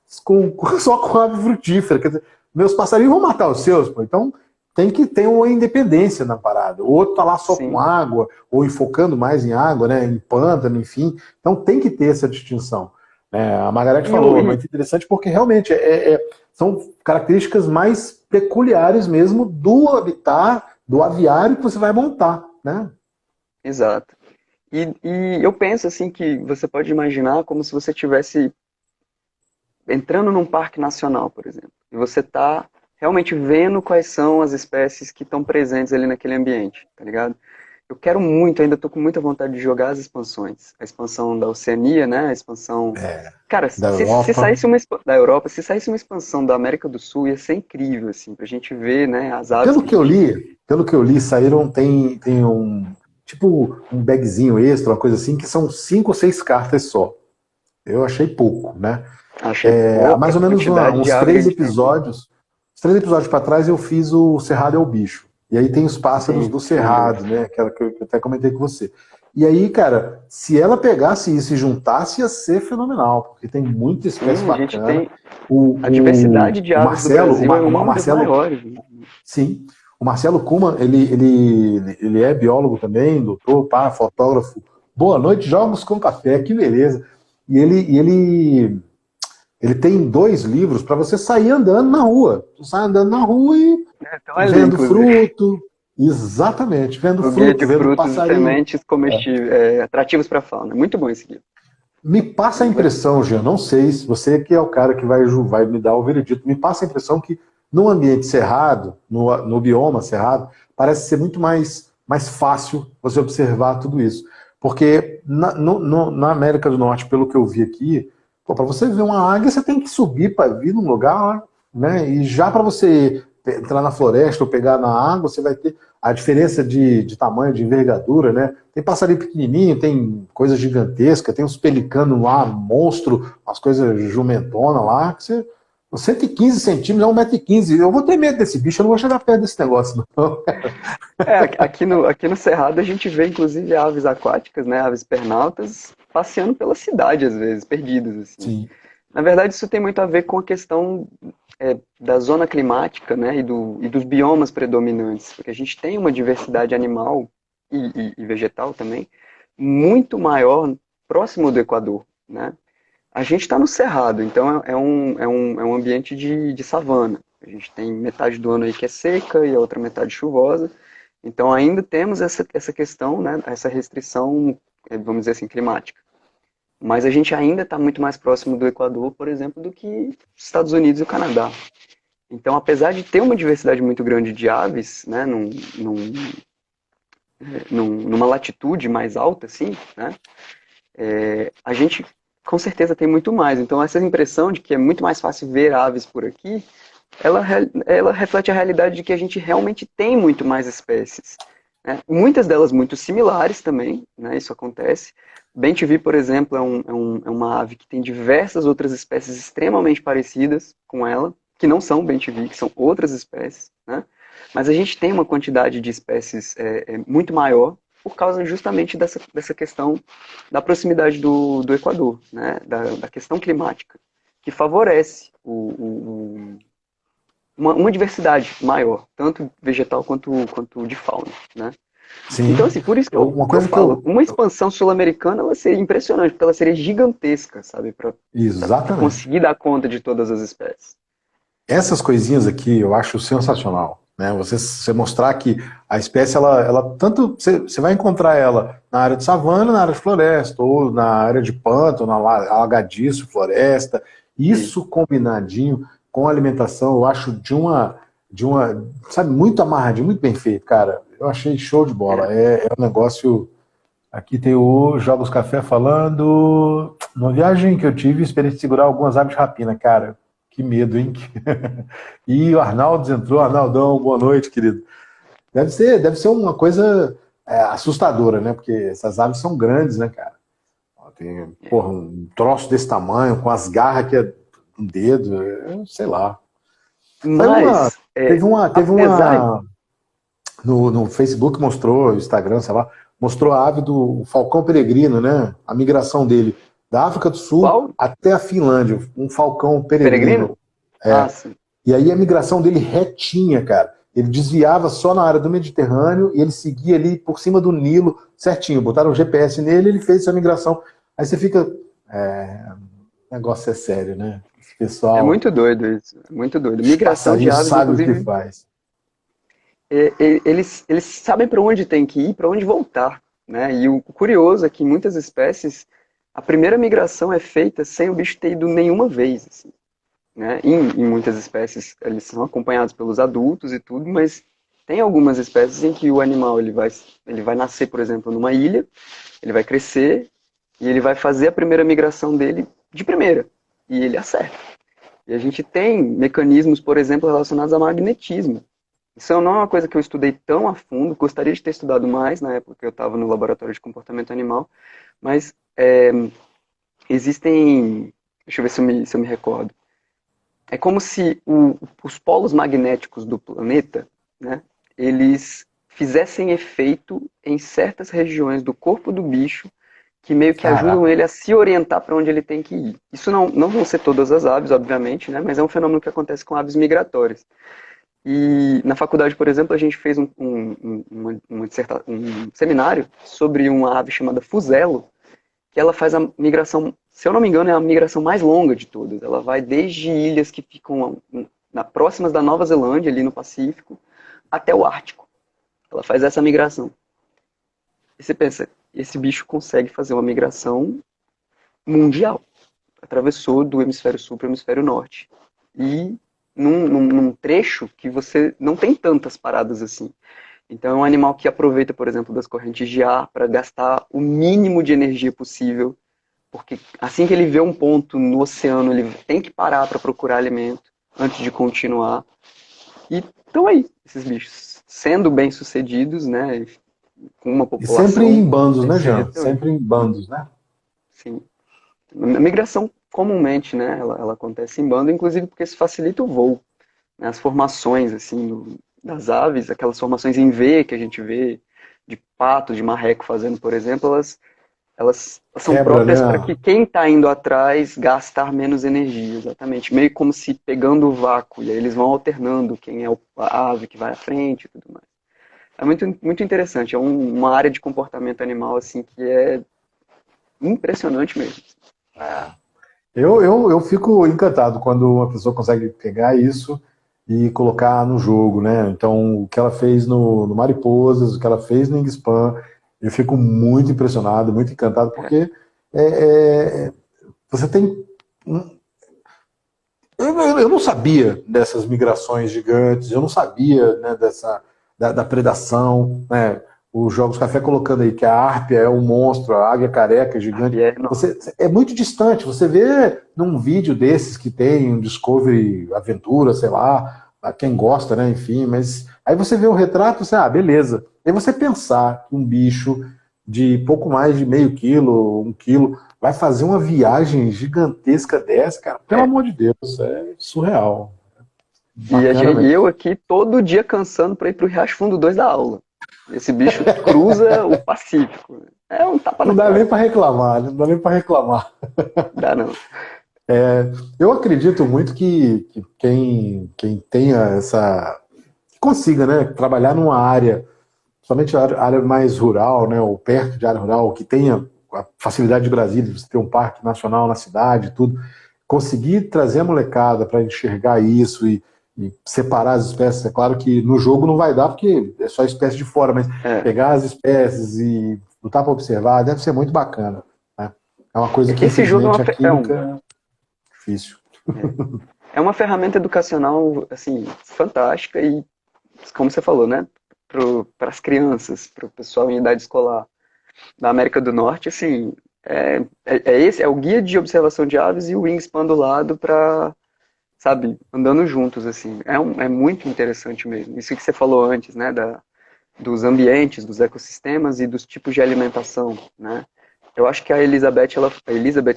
só com ave frutífera. Quer dizer, meus passarinhos vão matar os seus, pô. Então tem que ter uma independência na parada. O outro tá lá só com Sim. água, ou enfocando mais em água, né? Em pântano, enfim. Então tem que ter essa distinção. A Margarete E, o, falou, é e, muito interessante porque realmente são características mais peculiares mesmo do habitat, do aviário que você vai montar, né? exato. E eu penso assim que você pode imaginar como se você tivesse entrando num parque nacional, por exemplo, e você está realmente vendo quais são as espécies que estão presentes ali naquele ambiente, tá ligado? Eu quero muito, ainda estou com muita vontade de jogar as expansões. A expansão da Oceania, né? A expansão. Cara, Da se Europa. saísse da Europa, se saísse uma expansão da América do Sul, ia ser incrível, assim, pra gente ver, né, as aves Pelo que a que eu gente. li, saíram, tem um, tipo, um bagzinho extra, uma coisa assim, que são 5 ou 6 cartas só. Eu achei pouco, né? Achei Há pouca mais ou menos quantidade de uns ave que a três gente tem aqui. episódios, uns 3 episódios para trás eu fiz o Cerrado é o Bicho. E aí tem os pássaros Sim, do maneiro. Cerrado, né? Aquela que eu até comentei com você. E aí, cara, se ela pegasse isso e juntasse, ia ser fenomenal, porque tem muita espécie Sim, a gente bacana. tem. A O, diversidade de o aves do Marcelo, Brasil é o uma das Marcelo maiores, né? Sim. O Marcelo Kuma, ele é biólogo também, doutor, pá, fotógrafo. Boa noite, jogos com café, que beleza. E ele tem 2 livros para você sair andando na rua. Você sai andando na rua e Então ali, vendo inclusive. fruto. Exatamente, vendo O Guia fruto, de vendo Frutos e passarinho. Sementes Comestíveis, atrativos para a fauna. Muito bom esse livro. Me passa a impressão, Jean, não sei se você que é o cara que vai me dar o veredito, me passa a impressão que no ambiente cerrado, no bioma cerrado, parece ser muito mais fácil você observar tudo isso. Porque na América do Norte, pelo que eu vi aqui, para você ver uma águia, você tem que subir para vir num lugar, né? E já para você entrar na floresta ou pegar na água, você vai ter a diferença de tamanho, de envergadura, né? Tem passarinho pequenininho, tem coisa gigantesca, tem uns pelicanos lá, monstro, umas coisas jumentona lá, que você... 115 centímetros é 1,15 m. Eu vou ter medo desse bicho, eu não vou chegar perto desse negócio, não. Aqui no Cerrado a gente vê inclusive aves aquáticas, né, aves pernaltas, passeando pela cidade às vezes, perdidas assim. Sim, Na verdade isso tem muito a ver com a questão da zona climática, né, e dos biomas predominantes, porque a gente tem uma diversidade animal e vegetal também muito maior próximo do Equador, né? A gente está no Cerrado, então é um ambiente de savana. A gente tem metade do ano aí que é seca e a outra metade chuvosa. Então ainda temos essa questão, né, essa restrição, vamos dizer assim, climática. Mas a gente ainda está muito mais próximo do Equador, por exemplo, do que os Estados Unidos e o Canadá. Então, apesar de ter uma diversidade muito grande de aves, né, numa latitude mais alta, assim, né, a gente com certeza tem muito mais. Então, essa impressão de que é muito mais fácil ver aves por aqui, ela reflete a realidade de que a gente realmente tem muito mais espécies. Né? Muitas delas muito similares também, né? Isso acontece. Bem-te-vi, por exemplo, é uma ave que tem diversas outras espécies extremamente parecidas com ela, que não são bem-te-vi, que são outras espécies. Né? Mas a gente tem uma quantidade de espécies muito maior por causa justamente dessa questão da proximidade do Equador, né? Da questão climática, que favorece uma diversidade maior, tanto vegetal quanto de fauna, né? Então, sim. assim, por isso que eu, Uma que eu coisa que falo, eu... uma expansão sul-americana, ela seria impressionante, porque ela seria gigantesca, sabe, para Exatamente. conseguir dar conta de todas as espécies. Essas coisinhas aqui eu acho sensacional, né? Você mostrar que a espécie, ela tanto você vai encontrar ela na área de savana, na área de floresta, ou na área de pântano, na alagadiço, floresta. Sim, Isso combinadinho com a alimentação, eu acho sabe, muito amarradinho, muito bem feito, cara. Eu achei show de bola. É um negócio. Aqui tem o Jogos Café falando. Numa viagem que eu tive, experiência de segurar algumas aves de rapina, cara. Que medo, hein? E o Arnaldo entrou. Arnaldão, boa noite, querido. Deve ser uma coisa assustadora, né? Porque essas aves são grandes, né, cara? Tem, porra, um troço desse tamanho, com as garras que é um dedo, sei lá. Saiu uma. Mas, apesar. Teve uma. No Facebook mostrou, Instagram, sei lá, mostrou a ave do falcão peregrino, né? A migração dele da África do Sul Qual? até a Finlândia, um falcão Peregrino? peregrino. Ah, sim. E aí a migração dele retinha, cara. Ele desviava só na área do Mediterrâneo e ele seguia ali por cima do Nilo certinho. Botaram o GPS nele e ele fez essa migração. Aí você fica. O negócio é sério, né? Esse É pessoal, muito doido isso. É muito doido. os Migração de passarinhos aves, sabem o que inclusive, faz. eles sabem para onde tem que ir, para onde voltar, né? E o curioso é que em muitas espécies a primeira migração é feita sem o bicho ter ido nenhuma vez, assim, né? Em muitas espécies eles são acompanhados pelos adultos e tudo, mas tem algumas espécies em que o animal ele vai nascer, por exemplo, numa ilha, ele vai crescer e ele vai fazer a primeira migração dele de primeira e ele acerta. E a gente tem mecanismos, por exemplo, relacionados a magnetismo. Isso não é uma coisa que eu estudei tão a fundo, gostaria de ter estudado mais na época que eu estava no laboratório de comportamento animal, mas existem, deixa eu ver se eu me recordo, é como se os polos magnéticos do planeta, né, eles fizessem efeito em certas regiões do corpo do bicho que meio que ajudam Caraca. ele a se orientar para onde ele tem que ir. Isso não vão ser todas as aves, obviamente, né, mas é um fenômeno que acontece com aves migratórias. E na faculdade, por exemplo, a gente fez um seminário sobre uma ave chamada fuzelo, que ela faz a migração, se eu não me engano, é a migração mais longa de todas. Ela vai desde ilhas que ficam próximas da Nova Zelândia, ali no Pacífico, até o Ártico. Ela faz essa migração. E você pensa, esse bicho consegue fazer uma migração mundial. Atravessou do hemisfério sul para o hemisfério norte. E num trecho que você não tem tantas paradas assim. Então é um animal que aproveita, por exemplo, das correntes de ar para gastar o mínimo de energia possível, porque assim que ele vê um ponto no oceano, ele tem que parar para procurar alimento antes de continuar. E estão aí, esses bichos, sendo bem-sucedidos, né, com uma E sempre população em bandos, né, crescendo Jean? até hoje. Sempre em bandos, né? Sim. A migração, comumente, né, ela acontece em bando, inclusive porque isso facilita o voo, né, as formações assim das aves, aquelas formações em V que a gente vê de pato, de marreco fazendo, por exemplo, elas são Quebra, né? próprias para que quem está indo atrás gastar menos energia, exatamente, meio como se pegando o vácuo, e aí eles vão alternando quem é a ave que vai à frente e tudo mais. É muito, muito interessante, é uma área de comportamento animal assim que é impressionante mesmo. Eu fico encantado quando uma pessoa consegue pegar isso e colocar no jogo, né? Então, o que ela fez no Mariposas, o que ela fez no Wingspan, eu fico muito impressionado, muito encantado, É. porque é, é, você tem. Eu não sabia dessas migrações gigantes, eu não sabia, né, da predação, né? Os Jogos Café colocando aí que a Árpia é um monstro, a águia careca é gigante. E é enorme. É muito distante. Você vê num vídeo desses que tem um Discovery Aventura, sei lá, a quem gosta, né? Enfim, mas aí você vê o retrato, você, beleza. Aí você pensar que um bicho de pouco mais de meio quilo, 1 quilo, vai fazer uma viagem gigantesca dessa, cara, pelo É. amor de Deus, é surreal. E Bacana eu mesmo. aqui todo dia cansando para ir pro Riacho Fundo 2 da aula. Esse bicho cruza o Pacífico. É um tapa Não na dá nem cara. para reclamar, não dá nem para reclamar. Dá não. Eu acredito muito que quem tenha essa. Consiga, né, trabalhar numa área, somente a área mais rural, né, ou perto de área rural, que tenha a facilidade de Brasília, de você ter um parque nacional na cidade, tudo, conseguir trazer a molecada para enxergar isso e separar as espécies. É claro que no jogo não vai dar, porque é só espécie de fora, mas É. pegar as espécies e botar para observar deve ser muito bacana. Né? É uma coisa que, Esse jogo infelizmente, a química é difícil. é, é uma ferramenta educacional assim fantástica e, como você falou, né? para as crianças, para o pessoal em idade escolar da América do Norte, assim, esse, é o guia de observação de aves e o Wingspan do lado para, sabe, andando juntos, assim. É muito interessante mesmo. Isso que você falou antes, né, dos ambientes, dos ecossistemas e dos tipos de alimentação, né? Eu acho que a Elizabeth,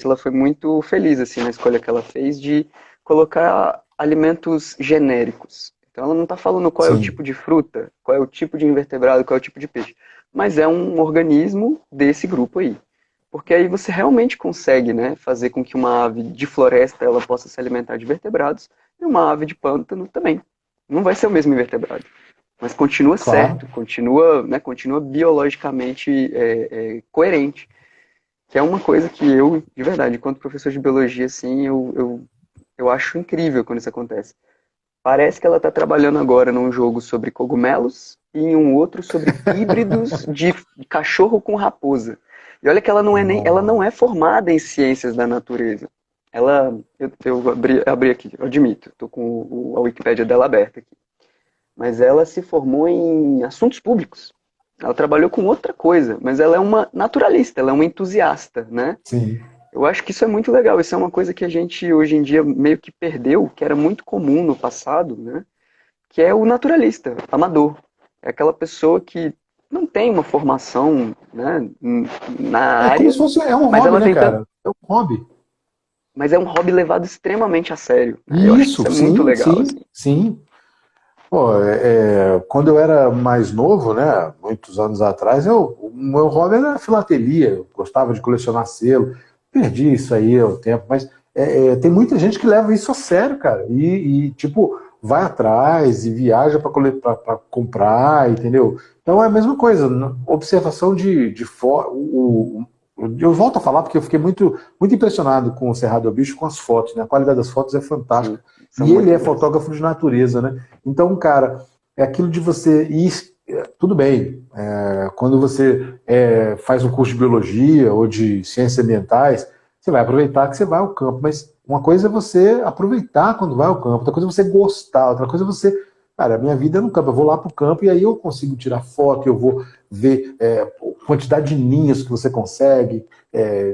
ela foi muito feliz, assim, na escolha que ela fez de colocar alimentos genéricos. Então ela não está falando qual é o Sim, tipo de fruta, qual é o tipo de invertebrado, qual é o tipo de peixe, mas é um organismo desse grupo aí. Porque aí você realmente consegue, né, fazer com que uma ave de floresta ela possa se alimentar de vertebrados e uma ave de pântano também. Não vai ser o mesmo invertebrado, mas continua claro. certo, continua, né, continua biologicamente coerente. Que é uma coisa que eu, de verdade, enquanto professor de biologia, assim, eu acho incrível quando isso acontece. Parece que ela está trabalhando agora num jogo sobre cogumelos e em um outro sobre híbridos de cachorro com raposa. E olha que ela não é Nossa. formada em ciências da natureza. Eu abri aqui, eu admito, estou com a Wikipédia dela aberta aqui. Mas ela se formou em assuntos públicos. Ela trabalhou com outra coisa, mas ela é uma naturalista, ela é uma entusiasta, né? Sim. Eu acho que isso é muito legal. Isso é uma coisa que a gente hoje em dia meio que perdeu, que era muito comum no passado, né? Que é o naturalista, amador. É aquela pessoa que não tem uma formação, né, na É como se área, fosse, é um mas hobby, ela né, tem tanto, cara? É um hobby. mas é um hobby levado extremamente a sério, né? Eu acho que Isso, isso é muito sim, legal, sim, assim. sim. Pô, quando eu era mais novo, né, muitos anos atrás, o meu hobby era filatelia, eu gostava de colecionar selo, perdi isso aí ao tempo, mas tem muita gente que leva isso a sério, cara, tipo, vai atrás e viaja para comprar, entendeu? Então é a mesma coisa, observação de foto, eu volto a falar porque eu fiquei muito impressionado com o Cerrado do Bicho, com as fotos, né? A qualidade das fotos é Sim, fantástica. são E ele muito é boas. fotógrafo de natureza, né? Então, cara, é aquilo de você ir. Tudo bem, quando você faz um curso de biologia ou de ciências ambientais, você vai aproveitar que você vai ao campo, mas uma coisa é você aproveitar quando vai ao campo, outra coisa é você gostar, outra coisa é você. Cara, a minha vida é no campo, eu vou lá para o campo e aí eu consigo tirar foto, eu vou ver quantidade de ninhos que você consegue,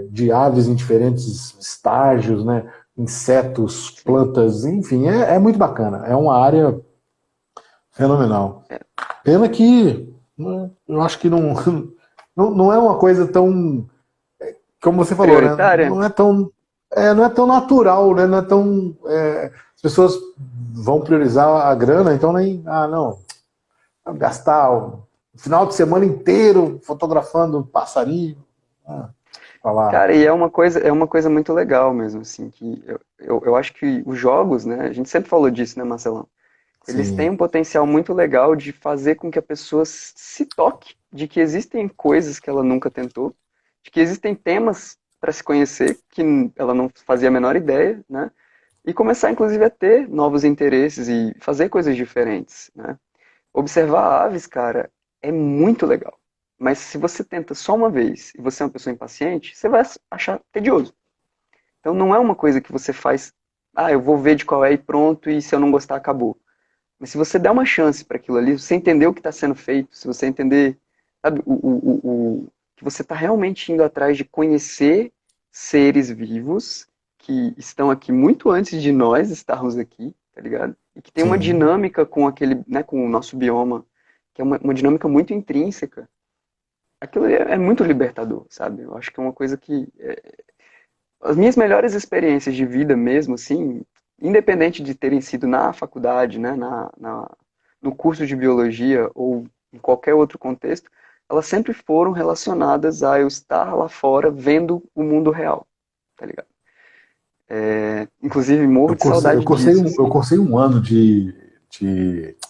de aves em diferentes estágios, né? Insetos, Sim. plantas, enfim, é muito bacana. É uma área fenomenal. É. Pena que eu acho que não, não é uma coisa tão, como você falou, né? Prioritária? Não é tão natural, né? Não é tão. As pessoas vão priorizar a grana, então nem. Ah, não. Gastar o final de semana inteiro fotografando passarinho. Ah, falar. Cara, e é uma coisa muito legal mesmo, assim, que eu acho que os jogos, né, a gente sempre falou disso, né, Marcelão? Eles têm Sim, um potencial muito legal de fazer com que a pessoa se toque de que existem coisas que ela nunca tentou, de que existem temas para se conhecer que ela não fazia a menor ideia, né? E começar, inclusive, a ter novos interesses e fazer coisas diferentes, né? Observar aves, cara, é muito legal. Mas se você tenta só uma vez e você é uma pessoa impaciente, você vai achar tedioso. Então não é uma coisa que você faz, eu vou ver de qual é e pronto, e se eu não gostar, acabou. Mas se você der uma chance para aquilo ali, você entender o que está sendo feito, se você entender, sabe, que você está realmente indo atrás de conhecer seres vivos que estão aqui muito antes de nós estarmos aqui, tá ligado? E que tem uma sim. dinâmica com aquele, né, com o nosso bioma, que é uma dinâmica muito intrínseca. Aquilo é muito libertador, sabe? Eu acho que é uma coisa que as minhas melhores experiências de vida mesmo, assim, independente de terem sido na faculdade, né, no curso de biologia ou em qualquer outro contexto, elas sempre foram relacionadas a eu estar lá fora vendo o mundo real, tá ligado? Inclusive, morro Eu de cursei, eu saudade cursei, disso, um, eu assim. cursei um ano de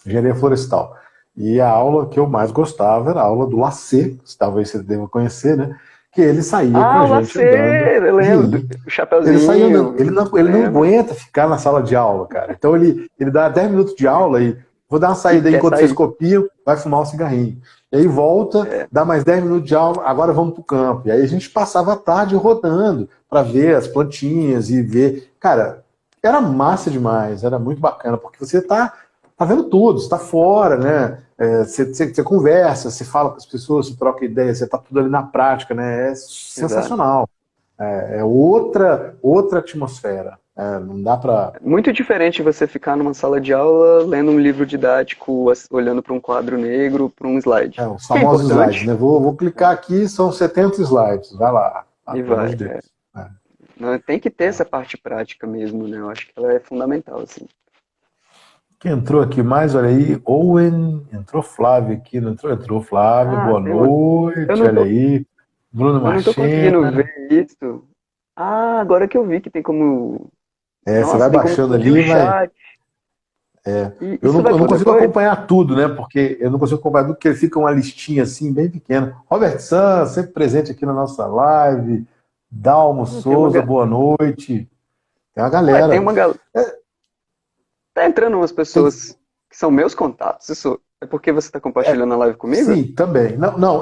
engenharia florestal. E a aula que eu mais gostava era a aula do Lacê, que talvez você deva conhecer, né? Que ele saía com Ah, a o gente andando. lacer, eu lembro, E o ele saía andando. Ele chapeuzinho, não, ele não lembro. aguenta ficar na sala de aula, cara. Então ele dá 10 minutos de aula e vou dar uma E saída aí quer enquanto vocês sair. copiam, vai fumar um cigarrinho. E aí volta, É, dá mais 10 minutos de aula, agora vamos pro campo. E aí a gente passava a tarde rodando para ver as plantinhas e ver. Cara, era massa demais, era muito bacana, porque você tá vendo tudo, está fora, né? Você conversa, você fala com as pessoas, você troca ideia, você tá tudo ali na prática, né? É Exato. sensacional. É outra atmosfera. Não dá para. Muito diferente você ficar numa sala de aula lendo um livro didático, olhando para um quadro negro, para um slide. Os Que é famosos slides, importante, né? Vou clicar aqui, são 70 slides. Vai lá. e Pelo amor vai. de Deus. É. Não, tem que ter essa parte prática mesmo, né? Eu acho que ela é fundamental, assim. Quem entrou aqui mais? Olha aí. Owen, entrou Flávio aqui, não entrou? Entrou Flávio, Ah, boa tem uma. Eu noite, não olha tô, aí. Bruno eu não tô conseguindo Machena. ver isso. Ah, agora que eu vi que tem como. Você vai Nossa, tem como baixando explodir ali o e vai. chat. E Eu isso não, vai eu não pro consigo depois? acompanhar tudo, né? Porque eu não consigo acompanhar tudo, porque fica uma listinha assim, bem pequena. Robert Sanz, sempre presente aqui na nossa live. Dalmo Tem uma. Souza, boa noite. Tem uma Ué, tem galera. uma. Tá entrando umas Tem, pessoas que são meus contatos. Isso é porque você tá é, compartilhando a live comigo? sim, também. Não, não,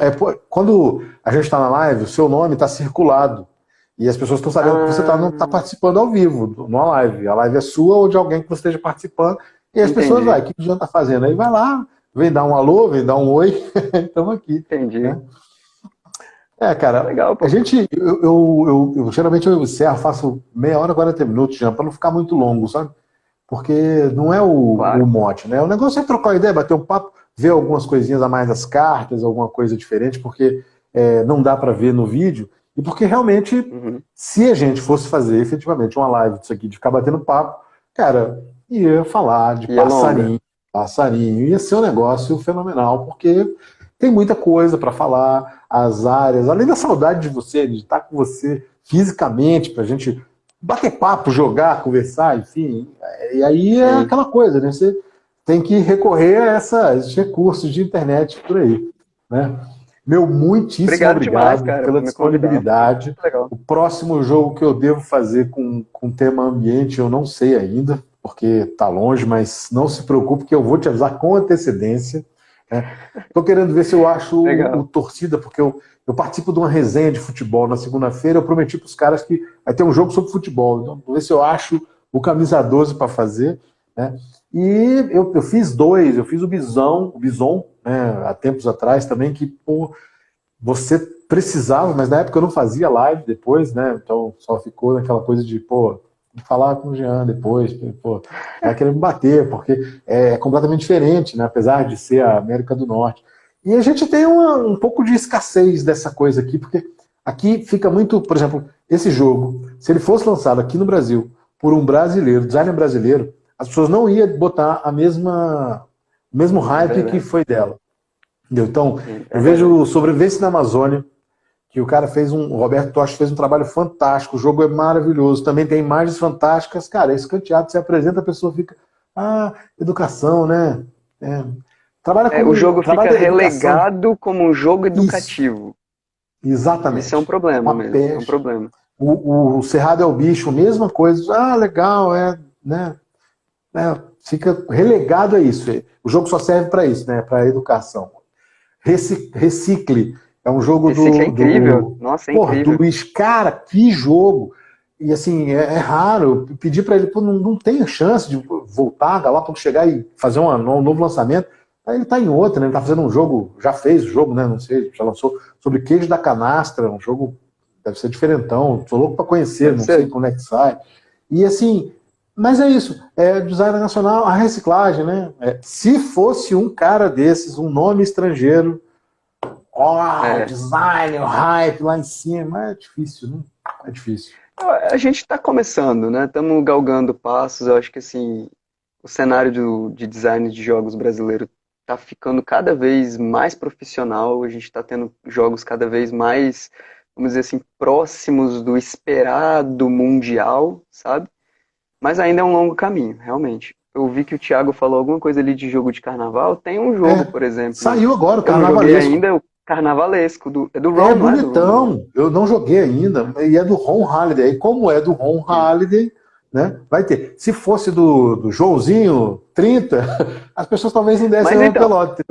quando a gente está na live, o seu nome está circulado. E as pessoas estão sabendo que você está tá Ah, participando ao vivo, numa live. A live é sua ou de alguém que você esteja participando. E as pessoas vai, entendi. o que o Jean está fazendo? Aí vai lá, vem dar um alô, vem dar um oi, estamos aqui. Entendi. Né? Cara, Legal, a pô. gente, geralmente eu encerro, faço meia hora, 40 minutos, Jean, para não ficar muito longo, sabe? Porque não é o Claro. mote, né? O negócio é trocar ideia, bater um papo, ver algumas coisinhas a mais das cartas, alguma coisa diferente, porque não dá para ver no vídeo, e porque realmente, Uhum. se a gente fosse fazer efetivamente uma live disso aqui, de ficar batendo papo, cara, ia falar de E é longa. passarinho, ia ser um negócio fenomenal, porque tem muita coisa para falar, as áreas, além da saudade de você, de estar com você fisicamente, para a gente bater papo, jogar, conversar, enfim. E aí é Sim. aquela coisa, né? Você tem que recorrer a esses recursos de internet por aí, né? Meu muitíssimo Obrigado demais, obrigado cara, pela por me convidar. Foi disponibilidade. muito legal. O próximo jogo que eu devo fazer com tema ambiente eu não sei ainda, porque está longe, mas não se preocupe que eu vou te avisar com antecedência. Estou querendo ver se eu acho o Legal. torcida, porque eu participo de uma resenha de futebol na segunda-feira. Eu prometi para os caras que vai ter um jogo sobre futebol. Então, vou ver se eu acho o camisa 12 para fazer. Né? E eu fiz dois, eu fiz o Bison, né, há tempos atrás também, que pô, você precisava, mas na época eu não fazia live depois, né? Então só ficou naquela coisa de, pô, vou falar com o Jean depois, pô, vai querer me bater, porque é completamente diferente, né? Apesar de ser a América do Norte. E a gente tem um pouco de escassez dessa coisa aqui, porque aqui fica muito, por exemplo, esse jogo, se ele fosse lançado aqui no Brasil por um brasileiro, designer brasileiro, as pessoas não iam botar o mesmo É hype que verdade. foi dela. Entendeu? Então, Sim, eu é verdade. vejo Sobrevivência na Amazônia, que o cara fez o Roberto Tocha fez um trabalho fantástico, o jogo é maravilhoso, também tem imagens fantásticas, cara, é escanteado, você apresenta, a pessoa fica, educação, né? É, O jogo fica trabalha educação, relegado como um jogo isso, educativo. Isso é um exatamente, problema uma mesmo. É um peste. problema. O Cerrado é o Bicho, mesma coisa, legal, né? Fica relegado a isso. O jogo só serve para isso, né? Para educação. Recicle é um jogo Recicle é incrível. Nossa, é do incrível. Luiz. Cara, que jogo! E assim, é raro. Pedir para ele, pô, não tem chance de voltar, Galápagos chegar e fazer um novo lançamento. Aí ele tá em outra, né? Ele tá fazendo um jogo, já fez o jogo, né? Não sei, já lançou sobre queijo da canastra, um jogo deve ser diferentão. Tô louco para conhecer, Deve não sei ser. quando é que sai. E assim, mas é isso, design nacional, a reciclagem, né? Se fosse um cara desses, um nome estrangeiro, É. design, o hype lá em cima, é difícil, né? É difícil. A gente está começando, né? Estamos galgando passos. Eu acho que assim, o cenário de design de jogos brasileiro está ficando cada vez mais profissional. A gente está tendo jogos cada vez mais, vamos dizer assim, próximos do esperado mundial, sabe? Mas ainda é um longo caminho, realmente. Eu vi que o Thiago falou alguma coisa ali de jogo de carnaval. Tem um jogo, É, por exemplo, saiu agora o que eu não joguei carnavalesco. ainda, o Carnavalesco. É do É Ron, não é do Ron? bonitão, eu não joguei ainda, e é do Ron Holiday. E como é do Ron Holiday, né? Vai ter. Se fosse do Joãozinho 30, as pessoas talvez não dessem Mas uma então, pelota.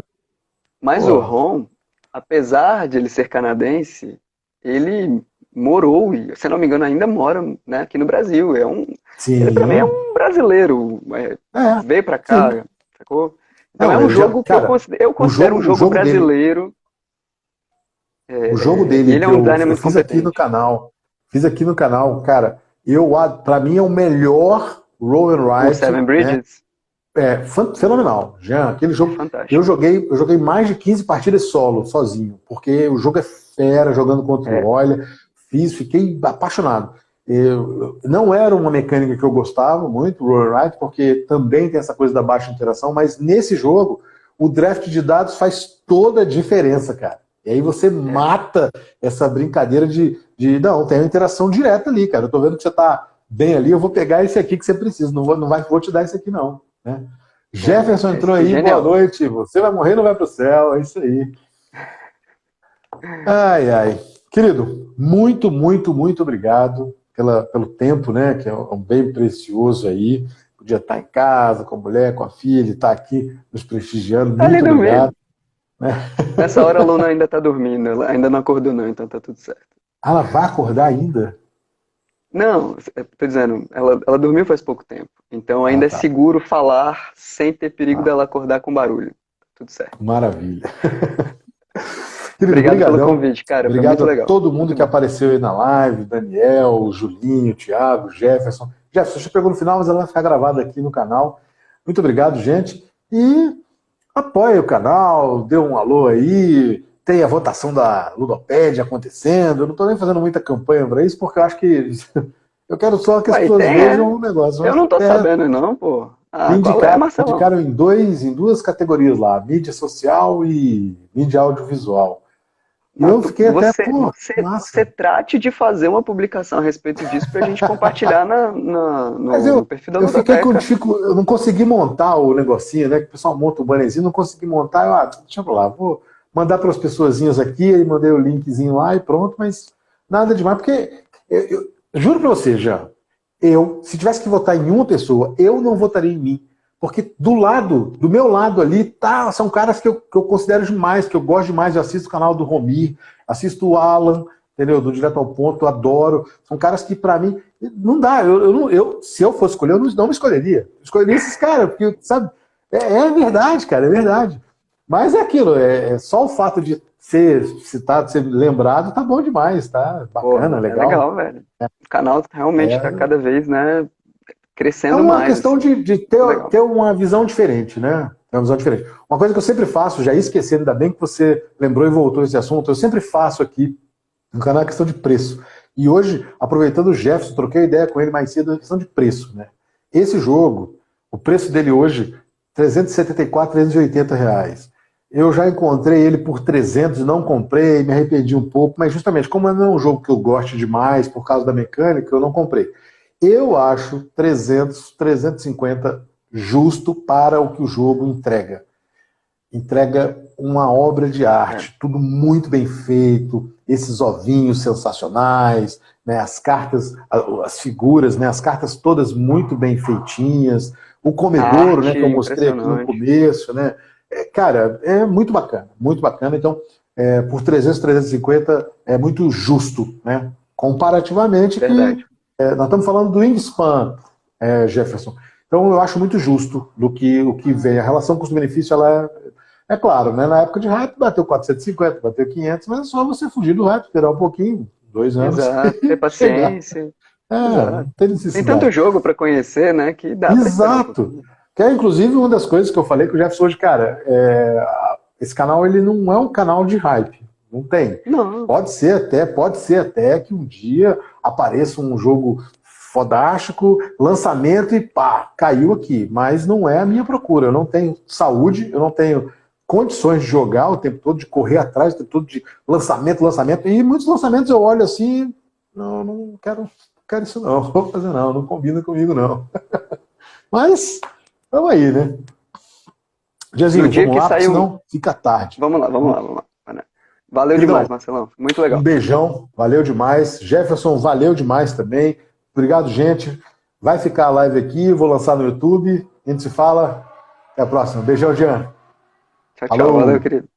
mas o Pô, Ron, apesar de ele ser canadense, ele morou, e se não me engano ainda mora, né, aqui no Brasil. Ele para mim é sim, um brasileiro, é, veio para sim. cá, sacou? Então é Não, um ele já, jogo que cara, eu considero um o jogo jogo dele, brasileiro. o jogo E dele ele é que um designer eu muito fiz aqui no competente. canal, cara, para mim é o melhor roll and O write, Seven né? Bridges Fenomenal. Jean, aquele é jogo. fantástico. Eu joguei mais de 15 partidas solo, sozinho, porque o jogo é fera, jogando contra o É, Olha. Fiquei apaixonado. Não era uma mecânica que eu gostava muito, o Roll and Write, porque também tem essa coisa da baixa interação, mas nesse jogo, o draft de dados faz toda a diferença, cara. E aí você é. mata essa brincadeira não, tem uma interação direta ali, cara. Eu tô vendo que você tá bem ali, eu vou pegar esse aqui que você precisa, vou te dar esse aqui não, né? Jefferson entrou Esse aí, boa genial. noite. Você vai morrer, não vai pro céu, é isso aí. Ai, ai. Querido, muito, muito, muito obrigado pelo tempo, né? Que é um bem precioso aí. Podia estar em casa, com a mulher, com a filha, estar aqui nos prestigiando. Tá ali Muito obrigado. dormindo. Nessa hora a Luna ainda tá dormindo, ela ainda não acordou não, então tá tudo certo. Ela vai acordar ainda? Não, eu tô dizendo, ela dormiu faz pouco tempo, então Ah, ainda é tá. seguro falar sem ter perigo Ah, dela acordar com barulho. Tá tudo certo. maravilha. Querido, Obrigado pelo brigadão. convite, cara, foi Obrigado muito a legal. todo mundo Muito que bom. apareceu aí na live, Daniel, Julinho, Thiago, Jefferson. Jefferson, você pegou no final, mas ela vai ficar gravada aqui no canal. Muito obrigado, gente. E apoie o canal, dê um alô aí, tem a votação da Ludopédia acontecendo. Eu não estou nem fazendo muita campanha para isso, porque eu acho que eu quero só que as Ué, pessoas tem, é? vejam o negócio. Eu não tô sabendo não, pô. Me Ah, qual é, indicaram, Marcelão? em duas categorias lá, mídia social e mídia audiovisual. E Não, eu fiquei até, pô, você massa. trate de fazer uma publicação a respeito disso pra gente compartilhar Mas no perfil da eu fiquei com Ludoteca. eu não consegui montar o negocinho, né? Que o pessoal monta o bannerzinho, não consegui montar. Deixa eu lá, vou mandar para as pessoazinhas aqui, aí mandei o linkzinho lá e pronto, mas nada demais, porque juro para você, já, se tivesse que votar em uma pessoa, eu não votaria em mim. Porque do meu lado ali, são caras que eu considero demais, que eu gosto demais, eu assisto o canal do Romir, assisto o Alan, entendeu? Do Direto ao Ponto, eu adoro. São caras que, para mim, não dá. Se eu fosse escolher, eu não me escolheria. Eu escolheria esses caras, porque, sabe, é verdade, cara, é verdade. Mas é aquilo, é só o fato de ser citado, ser lembrado, tá bom demais, tá bacana, Porra, é legal. legal, velho. O canal realmente tá É, cada vez, né, é crescendo uma mais, questão assim. de Muito legal. ter uma visão diferente, né? Uma visão diferente. Uma coisa que eu sempre faço, já ia esquecendo, ainda bem que você lembrou e voltou esse assunto, eu sempre faço aqui no canal a questão de preço. E hoje, aproveitando o Jefferson, troquei ideia com ele mais cedo, a questão de preço, né? Esse jogo, o preço dele hoje, 374, R$ 380. Eu já encontrei ele por 300, não comprei, me arrependi um pouco, mas justamente como não é um jogo que eu gosto demais por causa da mecânica, eu não comprei. Eu acho 300, 350 justo para o que o jogo entrega. Entrega uma obra de É. arte, tudo muito bem feito, esses ovinhos sensacionais, né, as cartas, as figuras, né, as cartas todas muito bem feitinhas, o A comedouro, né, arte que eu mostrei aqui no impressionante. começo, né, cara, é muito bacana, muito bacana. Então, por 300, 350 é muito justo, né, comparativamente que Verdade. nós estamos falando do Wingspan, Jefferson. Então eu acho muito justo o que vem. A relação custo-benefício, ela é claro, né? Na época de hype bateu 450, bateu 500, mas é só você fugir do hype, esperar um pouquinho, 2 anos, Exato. Ter e chegar. paciência. Não Exato. tem Tem tanto necessidade. jogo pra conhecer, né, que dá pra esperar um Exato. pouquinho. Que é inclusive uma das coisas que eu falei com o Jefferson hoje, cara, esse canal ele não é um canal de hype, não tem. Não. Pode ser até que um dia apareça um jogo fodástico, lançamento e pá, caiu aqui. Mas não é a minha procura. Eu não tenho saúde, eu não tenho condições de jogar o tempo todo, de correr atrás o tempo todo de lançamento, lançamento. E muitos lançamentos eu olho assim, não quero isso não, vou fazer não combina comigo não. Mas, vamos aí, né? No Diazinho, dia vamos que lá, porque saiu. senão fica tarde. Vamos lá, vamos lá, vamos lá. Valeu demais, Queridão, Marcelão. Muito um legal. beijão, valeu demais. Jefferson, valeu demais também. Obrigado, gente. Vai ficar a live aqui, vou lançar no YouTube. A gente se fala. Até a próxima. Beijão, Jean. Tchau, tchau. Valeu, Falou! querido.